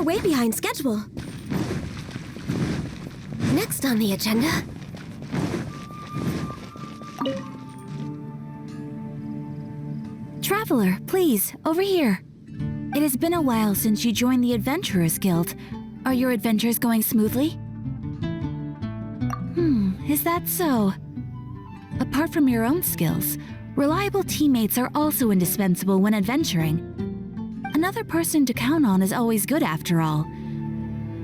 way behind schedule. Next on the agenda... Traveler, please, over here. It has been a while since you joined the Adventurers Guild. Are your adventures going smoothly? Is that so? Apart from your own skills, reliable teammates are also indispensable when adventuring. Another person to count on is always good after all.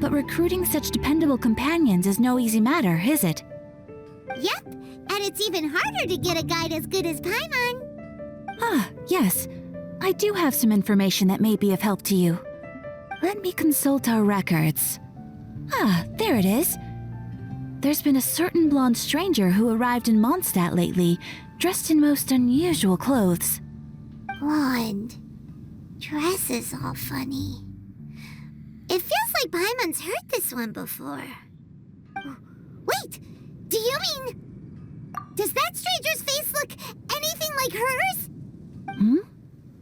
But recruiting such dependable companions is no easy matter, is it? Yep, and it's even harder to get a guide as good as Paimon. Ah, yes. I do have some information that may be of help to you. Let me consult our records. Ah, there it is. There's been a certain blonde stranger who arrived in Mondstadt lately, dressed in most unusual clothes. Blonde. Dresses all funny. It feels like Paimon's heard this one before. Wait! Do you mean... Does that stranger's face look anything like hers?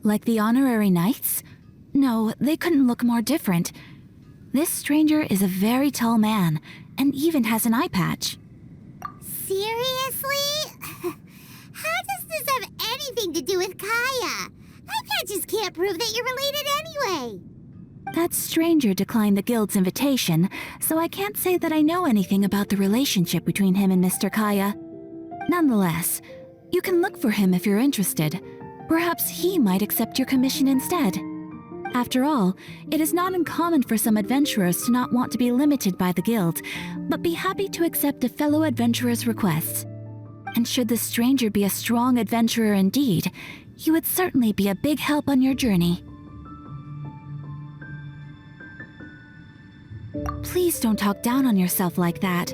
Like the honorary knights? No, they couldn't look more different. This stranger is a very tall man, and even has an eye patch. Seriously? How does this have anything to do with Kaya? Eye patches can't prove that you're related anyway. That stranger declined the guild's invitation, so I can't say that I know anything about the relationship between him and Mr. Kaya. Nonetheless, you can look for him if you're interested. Perhaps he might accept your commission instead. After all, it is not uncommon for some adventurers to not want to be limited by the guild, but be happy to accept a fellow adventurer's requests. And should the stranger be a strong adventurer indeed, he would certainly be a big help on your journey. Please don't talk down on yourself like that.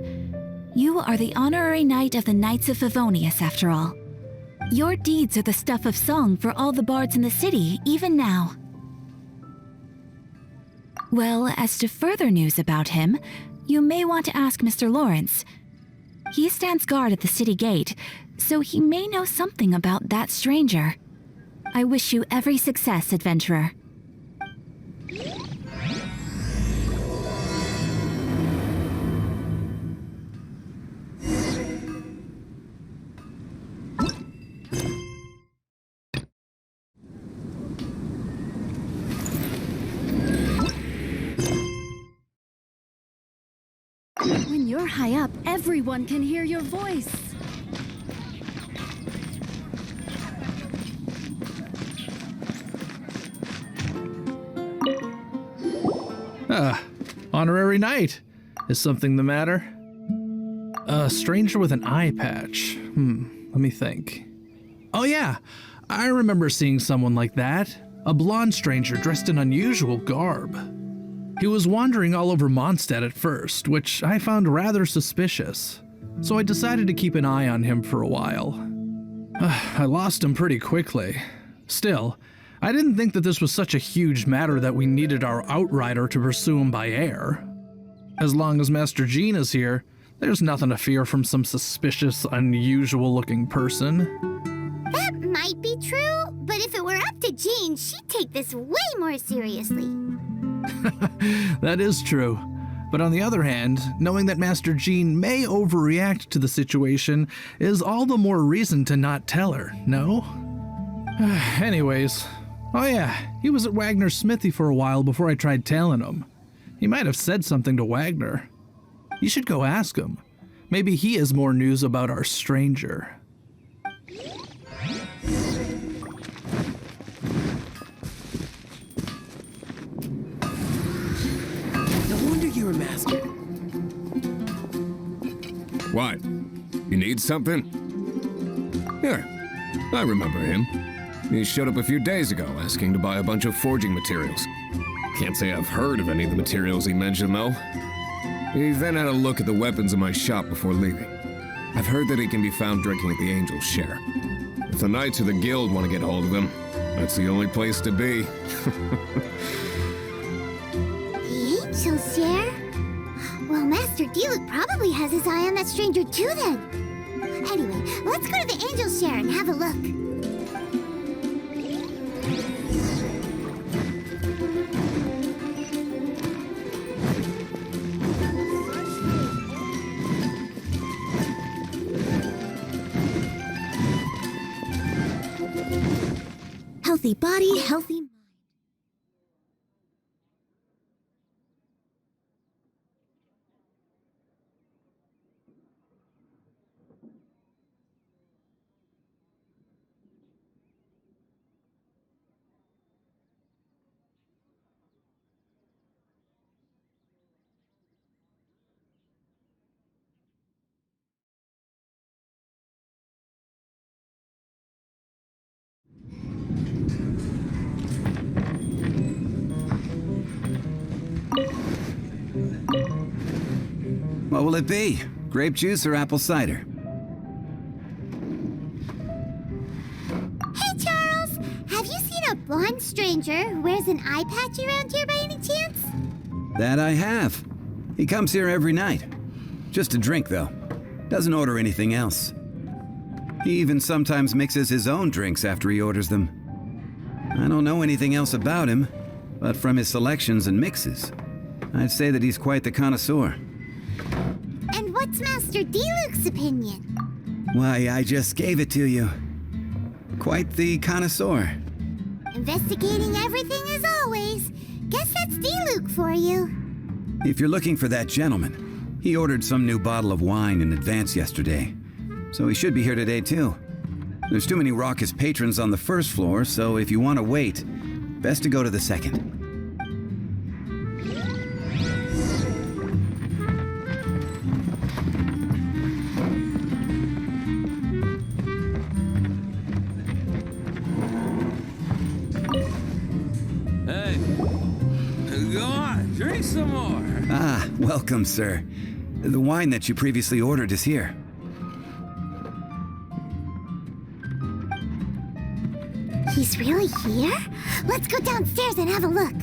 You are the honorary knight of the Knights of Favonius, after all. Your deeds are the stuff of song for all the bards in the city, even now. Well, as to further news about him, you may want to ask Mr. Lawrence. He stands guard at the city gate, so he may know something about that stranger. I wish you every success, adventurer. When you're high up, everyone can hear your voice. Honorary knight. Is something the matter? A stranger with an eye patch. Let me think. Oh yeah, I remember seeing someone like that. A blonde stranger dressed in unusual garb. He was wandering all over Mondstadt at first, which I found rather suspicious. So I decided to keep an eye on him for a while. I lost him pretty quickly. Still, I didn't think that this was such a huge matter that we needed our outrider to pursue him by air. As long as Master Jean is here, there's nothing to fear from some suspicious, unusual-looking person. That might be true, but if it were up to Jean, she'd take this way more seriously. That is true. But on the other hand, knowing that Master Jean may overreact to the situation is all the more reason to not tell her, no? Anyways, oh yeah, he was at Wagner's smithy for a while before I tried tailing him. He might have said something to Wagner. You should go ask him. Maybe he has more news about our stranger. You're a master. What? You need something? Here, I remember him. He showed up a few days ago asking to buy a bunch of forging materials. Can't say I've heard of any of the materials he mentioned, though. He then had a look at the weapons in my shop before leaving. I've heard that he can be found drinking at the Angel's Share. If the Knights of the Guild want to get hold of him, that's the only place to be. The Angel's Share? Well, Master Diluc probably has his eye on that stranger too, then. Anyway, let's go to the Angel's Share and have a look. Healthy body, healthy mind. What will it be? Grape juice or apple cider? Hey, Charles! Have you seen a blonde stranger who wears an eye patch around here by any chance? That I have. He comes here every night. Just a drink, though. Doesn't order anything else. He even sometimes mixes his own drinks after he orders them. I don't know anything else about him, but from his selections and mixes, I'd say that he's quite the connoisseur. And what's Master D-Luke's opinion? Why, I just gave it to you. Quite the connoisseur. Investigating everything as always. Guess that's D-Luke for you. If you're looking for that gentleman, he ordered some new bottle of wine in advance yesterday, so he should be here today too. There's too many raucous patrons on the first floor, so if you want to wait, best to go to the second. Hey, go on, drink some more. Ah, welcome, sir. The wine that you previously ordered is here. He's really here? Let's go downstairs and have a look.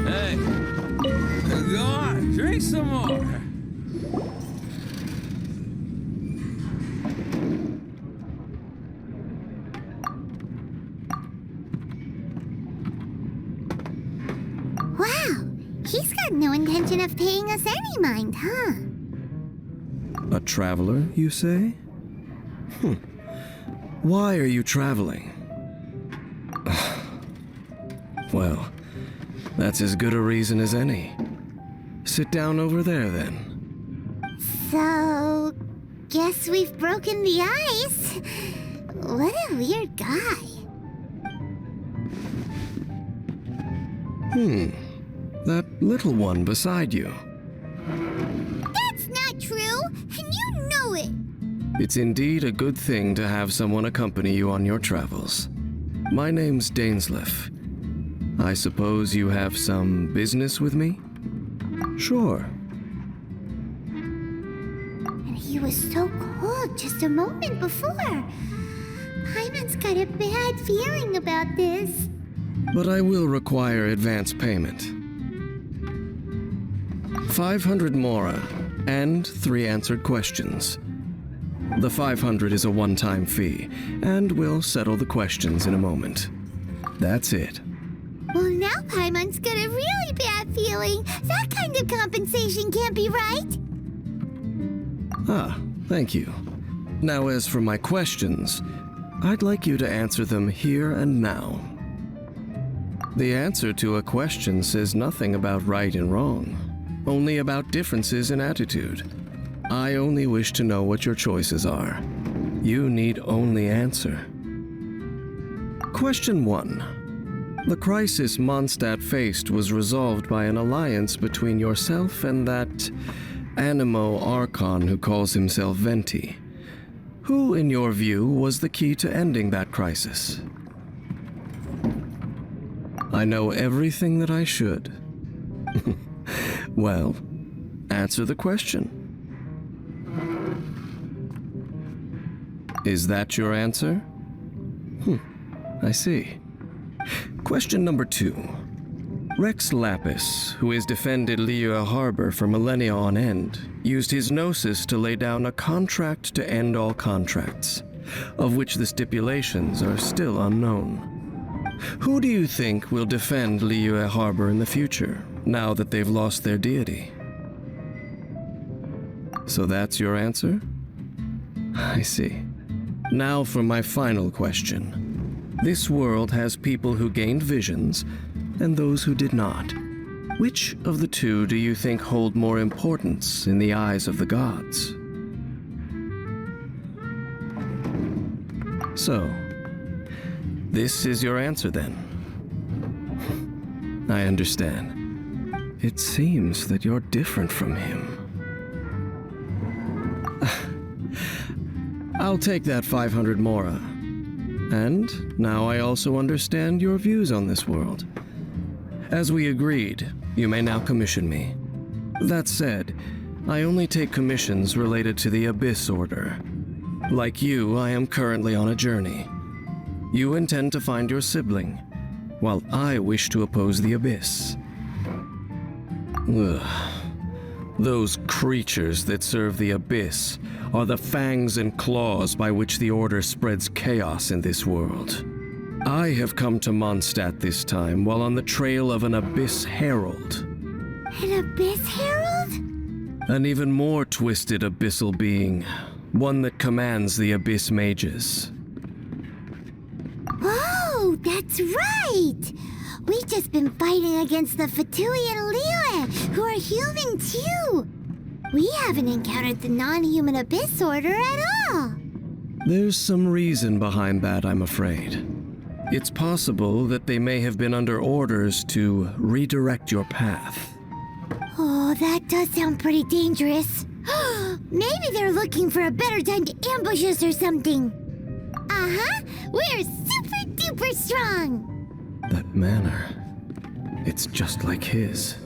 Hey, go on, drink some more. Wow, he's got no intention of paying us any mind, huh? A traveler, you say? Why are you traveling? Well, that's as good a reason as any. Sit down over there, then. So, guess we've broken the ice. What a weird guy. That little one beside you. That's not true, and you know it. It's indeed a good thing to have someone accompany you on your travels. My name's Dainsleif. I suppose you have some business with me? Sure. And he was so cold just a moment before. Paimon's got a bad feeling about this. But I will require advance payment. 500 mora and 3 answered questions. The 500 is a one-time fee, and we'll settle the questions in a moment. That's it. Well, now Paimon's got a really bad feeling. That kind of compensation can't be right. Ah, thank you. Now, as for my questions, I'd like you to answer them here and now. The answer to a question says nothing about right and wrong, only about differences in attitude. I only wish to know what your choices are. You need only answer. Question 1. The crisis Mondstadt faced was resolved by an alliance between yourself and that Animo Archon who calls himself Venti. Who, in your view, was the key to ending that crisis? I know everything that I should. Well, answer the question. Is that your answer? I see. Question number 2. Rex Lapis, who has defended Liyue Harbor for millennia on end, used his gnosis to lay down a contract to end all contracts, of which the stipulations are still unknown. Who do you think will defend Liyue Harbor in the future, now that they've lost their deity? So that's your answer? I see. Now for my final question. This world has people who gained visions, and those who did not. Which of the two do you think hold more importance in the eyes of the gods? So, this is your answer then? I understand. It seems that you're different from him. I'll take that 500 mora. And now I also understand your views on this world. As we agreed, you may now commission me. That said, I only take commissions related to the Abyss Order. Like you, I am currently on a journey. You intend to find your sibling, while I wish to oppose the Abyss. Ugh. Those creatures that serve the Abyss are the fangs and claws by which the Order spreads chaos in this world. I have come to Mondstadt this time while on the trail of an Abyss Herald. An Abyss Herald? An even more twisted abyssal being, one that commands the Abyss Mages. Oh, that's right! We've just been fighting against the Fatui and Liyue, who are human too! We haven't encountered the non-human Abyss Order at all! There's some reason behind that, I'm afraid. It's possible that they may have been under orders to redirect your path. Oh, that does sound pretty dangerous. Maybe they're looking for a better time to ambush us or something. Uh-huh, we're super duper strong! That manner, it's just like his.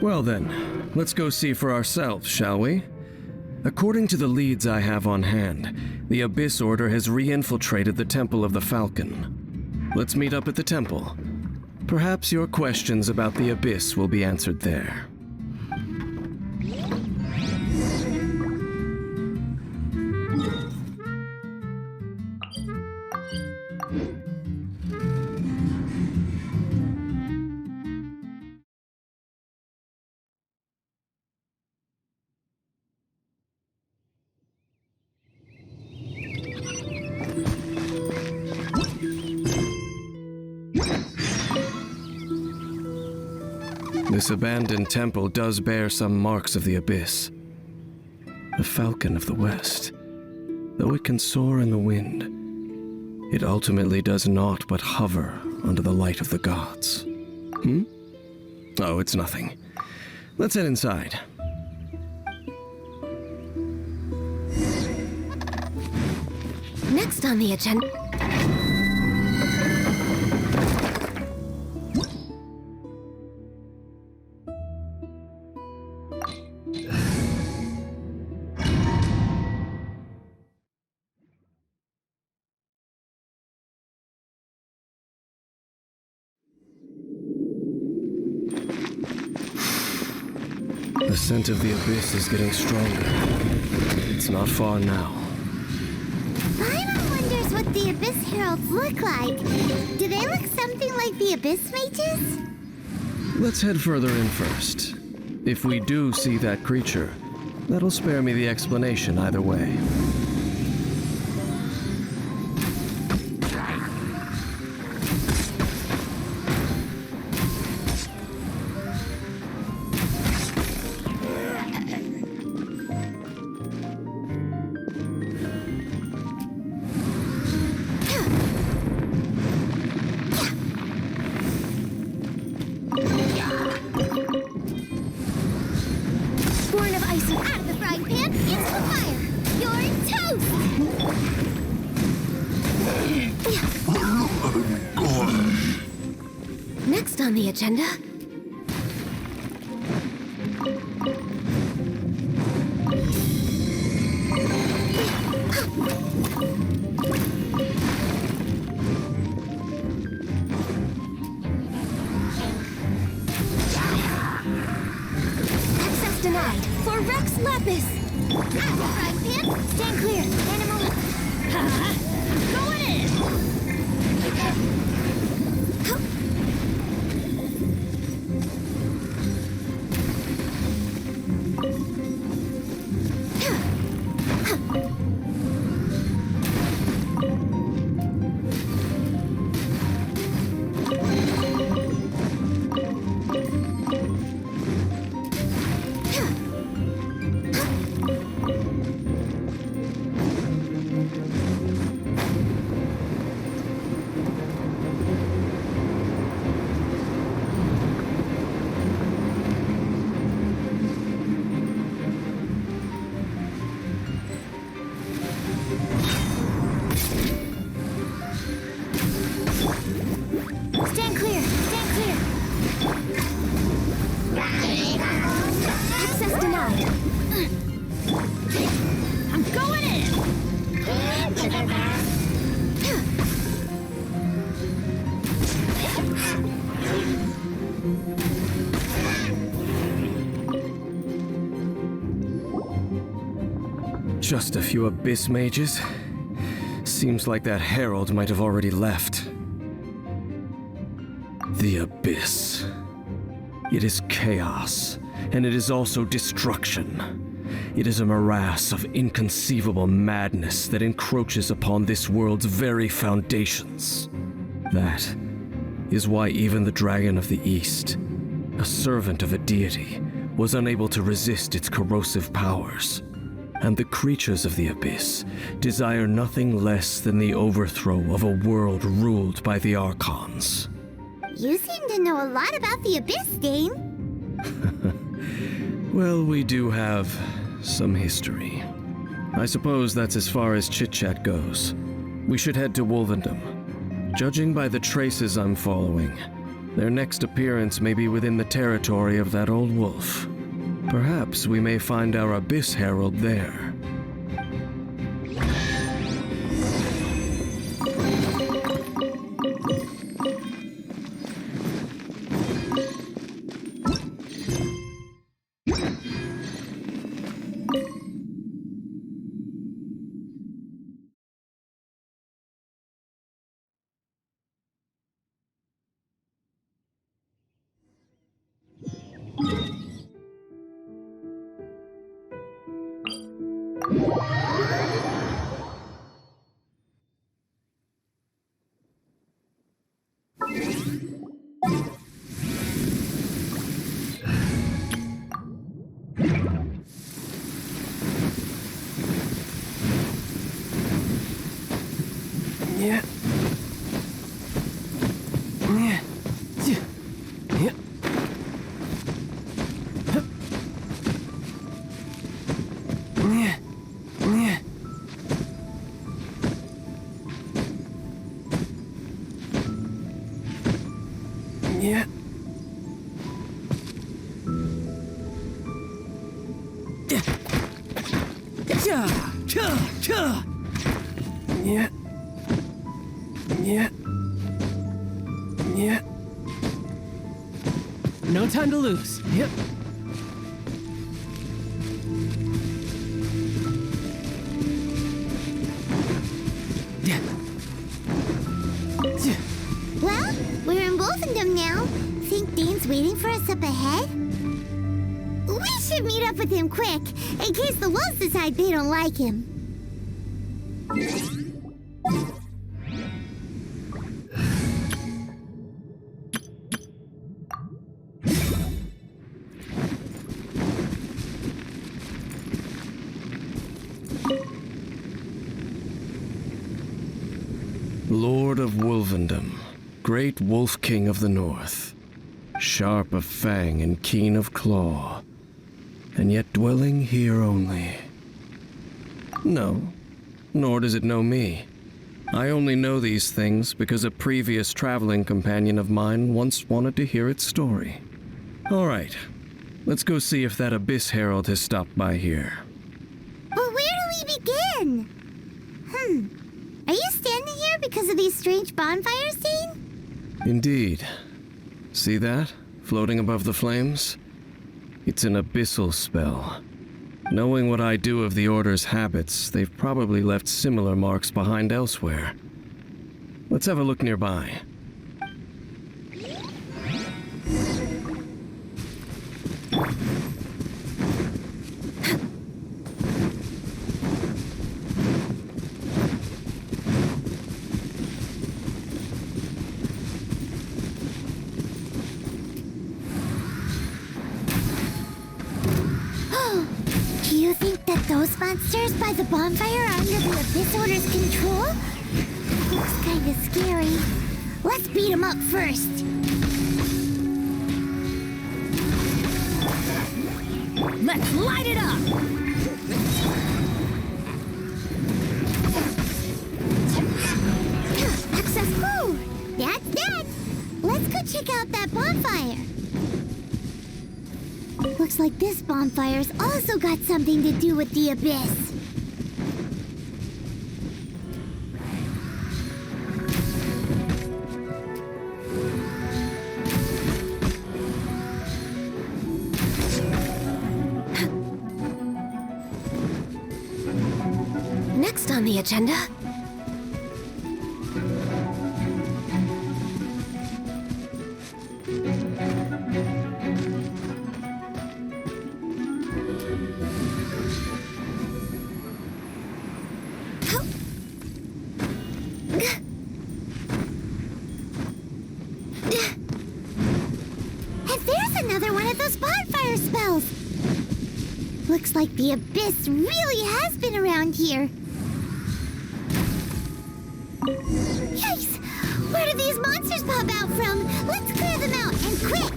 Well then, let's go see for ourselves, shall we? According to the leads I have on hand, the Abyss Order has re-infiltrated the Temple of the Falcon. Let's meet up at the temple. Perhaps your questions about the Abyss will be answered there. This abandoned temple does bear some marks of the Abyss. The Falcon of the West. Though it can soar in the wind, it ultimately does naught but hover under the light of the gods. Oh, it's nothing. Let's head inside. Next on the agenda... The scent of the Abyss is getting stronger. It's not far now. Paimon wonders what the Abyss Heralds look like. Do they look something like the Abyss Mages? Let's head further in first. If we do see that creature, that'll spare me the explanation either way. Born of ice and out of the frying pan, into the fire! You're toast! Next on the agenda... Denied for Rex Lapis! Out of the frying pan! Stand clear! Animal... Going in! Stand clear! Stand clear! Access denied. I'm going in! Just a few abyss mages? Seems like that herald might have already left. The abyss. It is chaos, and it is also destruction. It is a morass of inconceivable madness that encroaches upon this world's very foundations. That is why even the Dragon of the East, a servant of a deity, was unable to resist its corrosive powers. And the creatures of the abyss desire nothing less than the overthrow of a world ruled by the Archons. You seem to know a lot about the Abyss, Dane. Well, we do have some history. I suppose that's as far as chit-chat goes. We should head to Wolvendom. Judging by the traces I'm following, their next appearance may be within the territory of that old wolf. Perhaps we may find our Abyss Herald there. No time to lose. Yep. Well, we're in Wolfendom now. Think Dane's waiting for us up ahead? We should meet up with him quick, in case the wolves decide they don't like him. Lord of Wolvendom, great Wolf King of the North, sharp of fang and keen of claw, and yet dwelling here only. No, nor does it know me. I only know these things because a previous traveling companion of mine once wanted to hear its story. All right, let's go see if that Abyss Herald has stopped by here. But where do we begin? Are you standing here because of these strange bonfires, Dane? Indeed. See that, floating above the flames? It's an abyssal spell. Knowing what I do of the Order's habits, they've probably left similar marks behind elsewhere. Let's have a look nearby. You think that those monsters by the bonfire are under the Abyss Order's control? Looks kinda scary. Let's beat them up first. Let's light it up! Successful! That's that! Let's go check out that bonfire. Looks like this bonfire's also got something to do with the Abyss. Next on the agenda... Looks like the Abyss really has been around here. Yikes! Where did these monsters pop out from? Let's clear them out, and quick!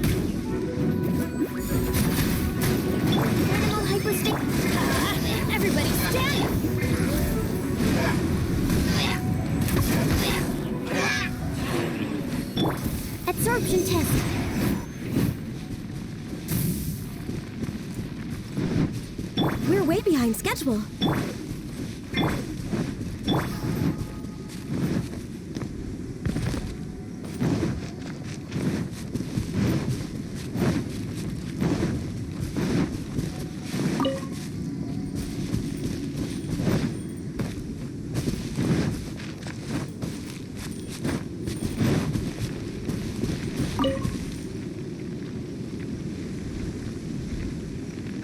Animal hyperstick. Everybody stand! Absorption test. We're way behind schedule.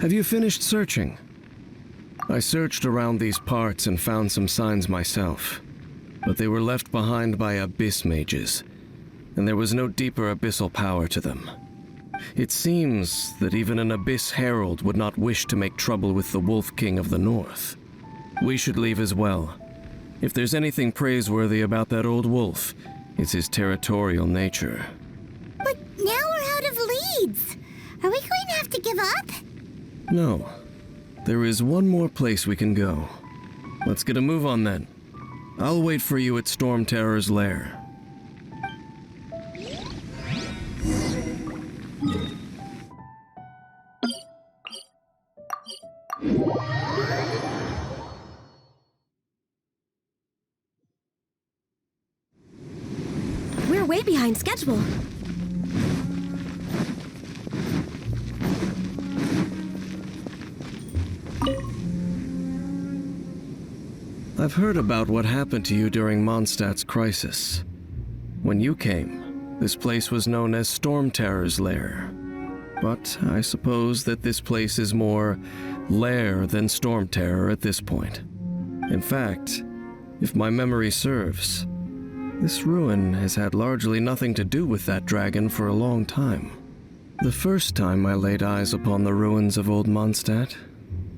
Have you finished searching? I searched around these parts and found some signs myself, but they were left behind by abyss mages, and there was no deeper abyssal power to them. It seems that even an abyss herald would not wish to make trouble with the Wolf King of the North. We should leave as well. If there's anything praiseworthy about that old wolf, it's his territorial nature. But now we're out of leads. Are we going to have to give up? No. There is one more place we can go. Let's get a move on then. I'll wait for you at Storm Terror's lair. We're way behind schedule. I've heard about what happened to you during Mondstadt's crisis. When you came, this place was known as Storm Terror's lair. But I suppose that this place is more lair than Storm Terror at this point. In fact, if my memory serves, this ruin has had largely nothing to do with that dragon for a long time. The first time I laid eyes upon the ruins of old Mondstadt,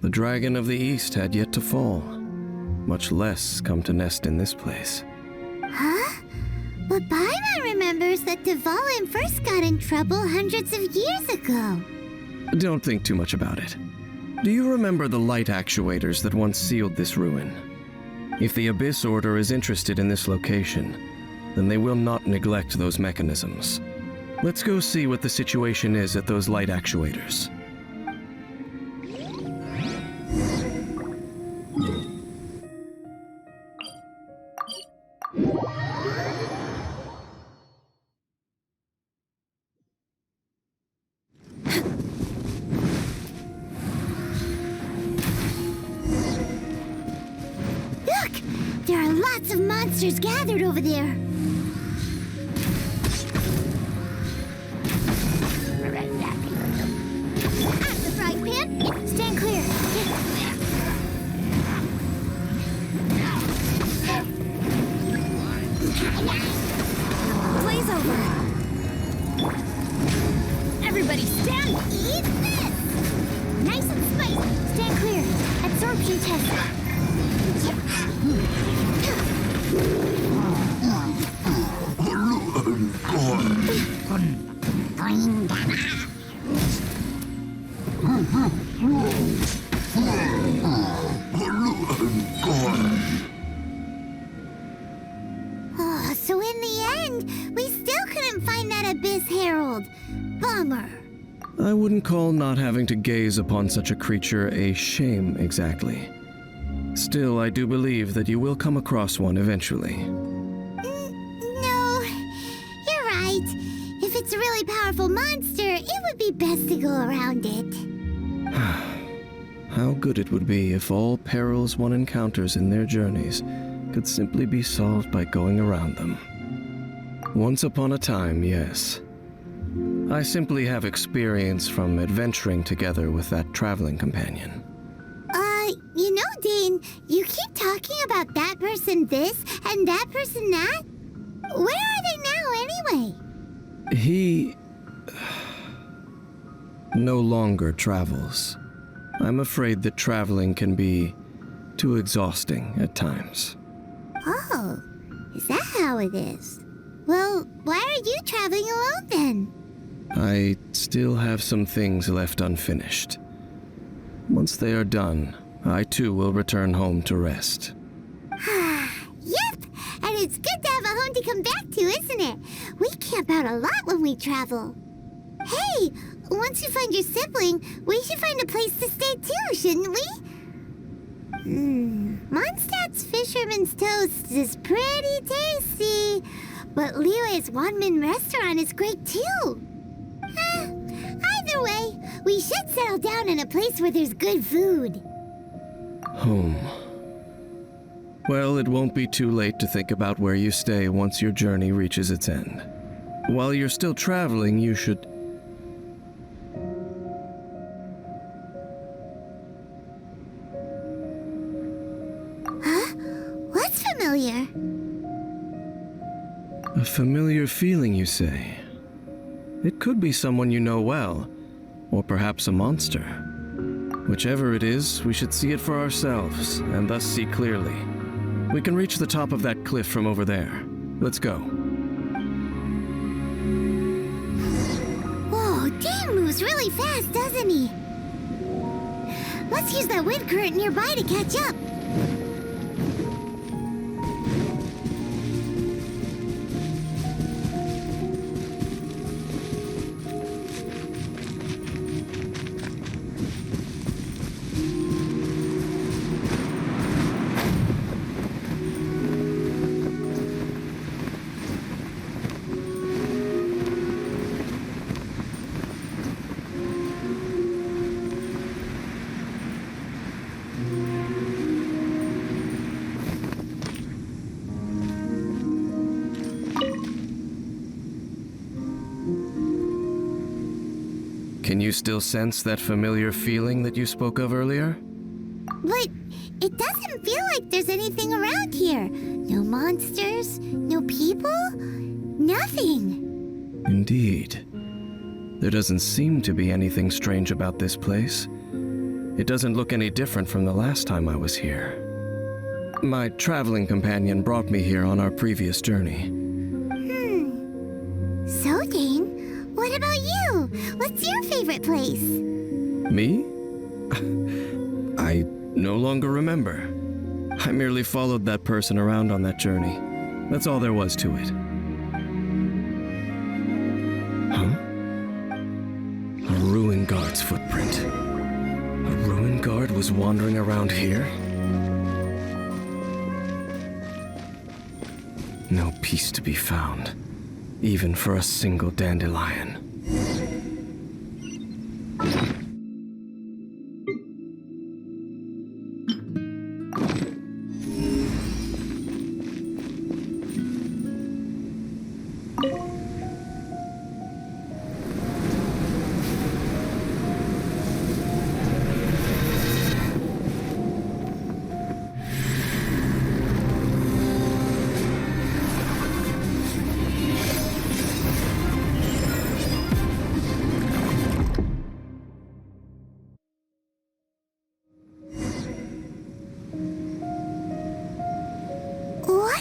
the dragon of the East had yet to fall, much less come to nest in this place. Huh? But Paimon remembers that Dvalin first got in trouble hundreds of years ago. Don't think too much about it. Do you remember the light actuators that once sealed this ruin? If the Abyss Order is interested in this location, then they will not neglect those mechanisms. Let's go see what the situation is at those light actuators. Look! There are lots of monsters gathered over there. At the frying pan, stand clear. Blaze over. Everybody stand! Eat this! Nice and spicy. Stand clear. perception test. Oh, so in the end, we still couldn't find that Abyss Herald. Bummer. I wouldn't call not having to gaze upon such a creature a shame exactly. Still, I do believe that you will come across one eventually. No, you're right. If it's a really powerful monster, it would be best to go around it. How good it would be if all perils one encounters in their journeys could simply be solved by going around them. Once upon a time, yes. I simply have experience from adventuring together with that traveling companion. You know, Dane, you keep talking about that person this and that person that. Where are they now, anyway? He no longer travels. I'm afraid that traveling can be too exhausting at times. Oh, is that how it is? Well, why are you traveling alone then? I still have some things left unfinished. Once they are done, I too will return home to rest. Yep, and it's good to have a home to come back to, isn't it? We camp out a lot when we travel. Hey, once you find your sibling, we should find a place to stay too, shouldn't we? Mondstadt's Fisherman's Toast is pretty tasty, but Liyue's Wanmin restaurant is great too. Either way, we should settle down in a place where there's good food. Home. Well, it won't be too late to think about where you stay once your journey reaches its end. While you're still traveling, you should... Huh? What's familiar? A familiar feeling, you say? It could be someone you know well, or perhaps a monster. Whichever it is, we should see it for ourselves, and thus see clearly. We can reach the top of that cliff from over there. Let's go. Whoa, Dane moves really fast, doesn't he? Let's use that wind current nearby to catch up. Can you still sense that familiar feeling that you spoke of earlier? But it doesn't feel like there's anything around here. No monsters, no people, nothing. Indeed. There doesn't seem to be anything strange about this place. It doesn't look any different from the last time I was here. My traveling companion brought me here on our previous journey. So, Dane, what about you? What's your favorite place? Me? I no longer remember. I merely followed that person around on that journey. That's all there was to it. Huh? A ruin guard's footprint. A ruin guard was wandering around here? No peace to be found, even for a single dandelion.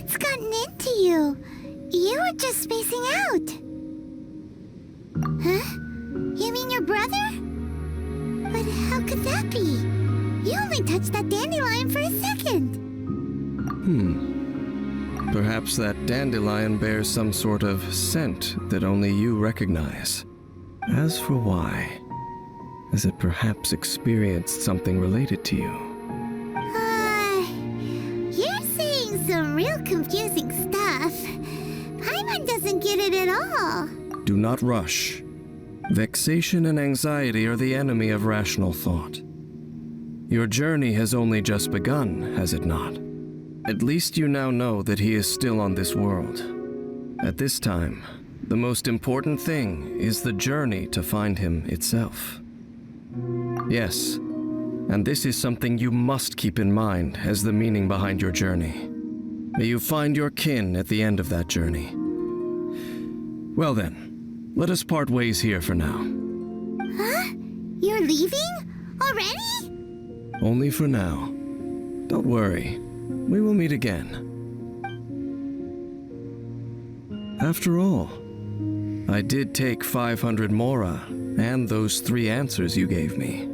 What's gotten into you? You were just spacing out. Huh? You mean your brother? But how could that be? You only touched that dandelion for a second. Perhaps that dandelion bears some sort of scent that only you recognize. As for why, has it perhaps experienced something related to you? You're saying some real confusing stuff. Paimon doesn't get it at all. Do not rush. Vexation and anxiety are the enemy of rational thought. Your journey has only just begun, has it not? At least you now know that he is still on this world. At this time, the most important thing is the journey to find him itself. Yes, and this is something you must keep in mind as the meaning behind your journey. May you find your kin at the end of that journey. Well then, let us part ways here for now. Huh? You're leaving? Already? Only for now. Don't worry, we will meet again. After all, I did take 500 mora and those 3 answers you gave me.